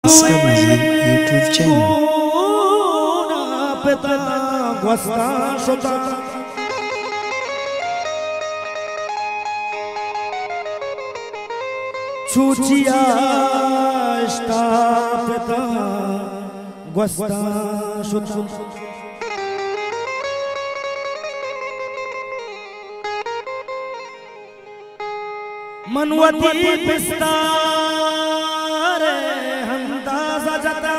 असगर नज़ीर YouTube channel. छुचिया स्टापता gwasta shuta मनवती पिस्तार हमदाजा जता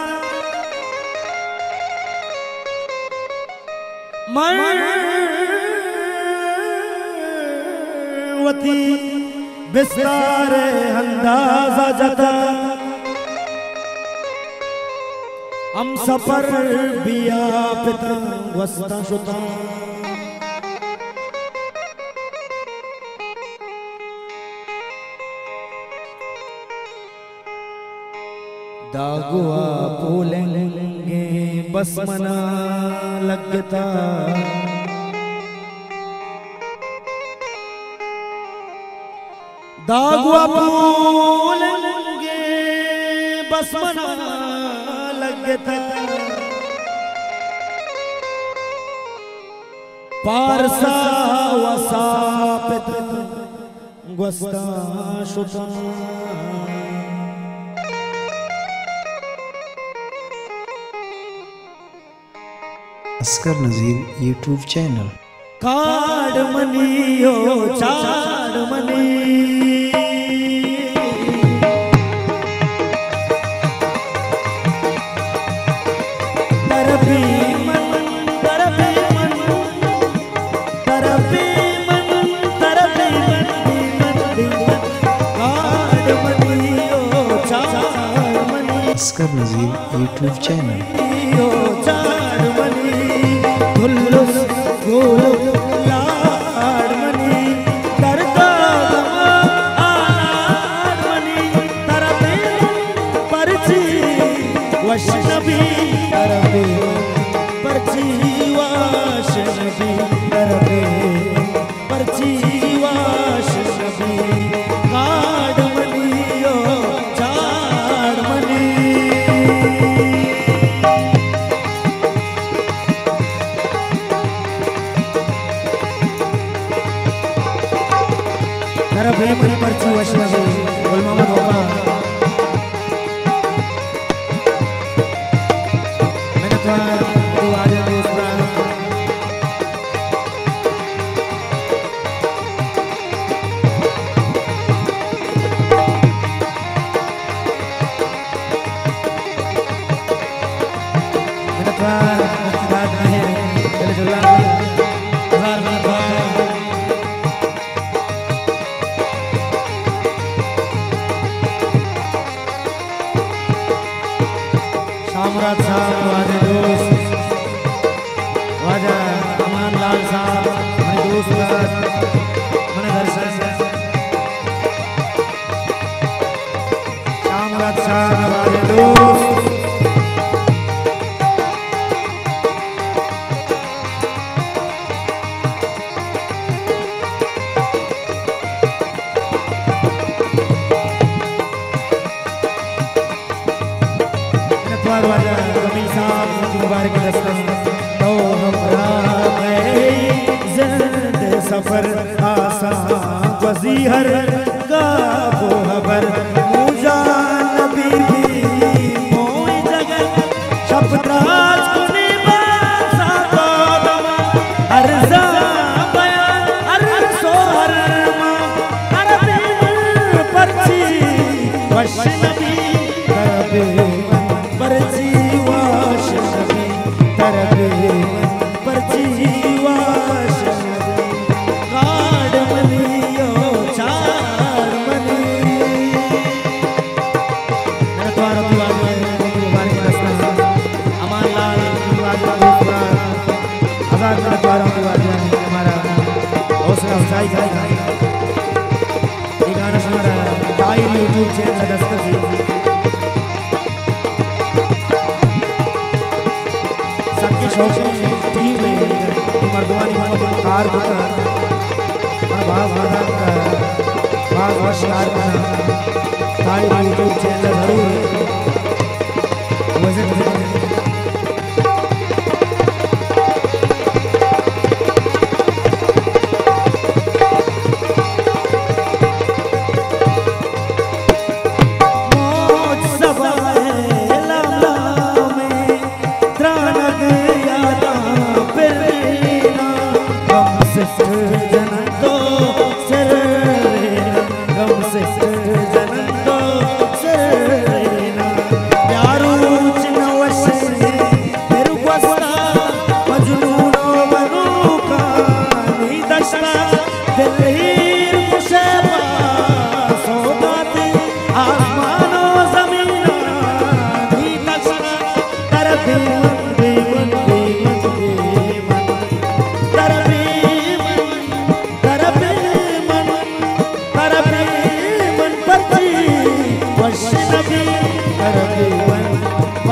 मनवती बिस्तार अंदाजा जता हम सफर बिया पिता वस्ता शुता दागुआ बोलेंगे बस मना लगता दागुआ बोलेंगे बस मना लगता पारसा वसापित gwasta shuta असगर नज़ीर यूट्यूब चैनल। काड मनियो चाड मनी तरबी मन तरबी मन तरबी मन तरबी मन काड मनियो चाड मनी असगर नज़ीर यूट्यूब चैनल। चाड मनी गुल्लुस गोलो लाड मनी करता आड मनी तरबे परची वशनबी तरबे परची वशनबी तरबे परची वशनबी काड मनी यो चाड मनी तरफ है मनी परची वशनबी गुल मोहम्मद बाबा मैंने तो आज दूसरा मैंने तो बात नहीं चले जुल्ला हजार में शामराज साहब वाजे दोस्त वाजा अमान लाल साहब मेरे दोस्त मैंने दर्शन शामराज साहब वाजे दोस्त कबीर साहब मुबारक दस्तन तो हमरा ज़िंद सफर आसान वज़ीहर का वो खबर मुझा नबी भी मोई जगह शब्दराज कुनी बासा कोदम अर्ज़ा बयान अर्ज़ो हरमा अरबी परची वशनबी तरबे परची वशनबी तरबे परची वशनबी काड मनियो चाड मनी मेरा द्वारा दुआए मुबारक दस्तन अमान लाल दुआए दूसरा हजार मेरा द्वारा दुआए हमारा हौसला अफजाई करेगा ये गाना हमारा time YouTube channel Dastak team मर्दवानी car YouTube channel जरूर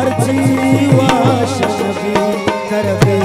परची वाश नबी कर दे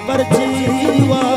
परची वाश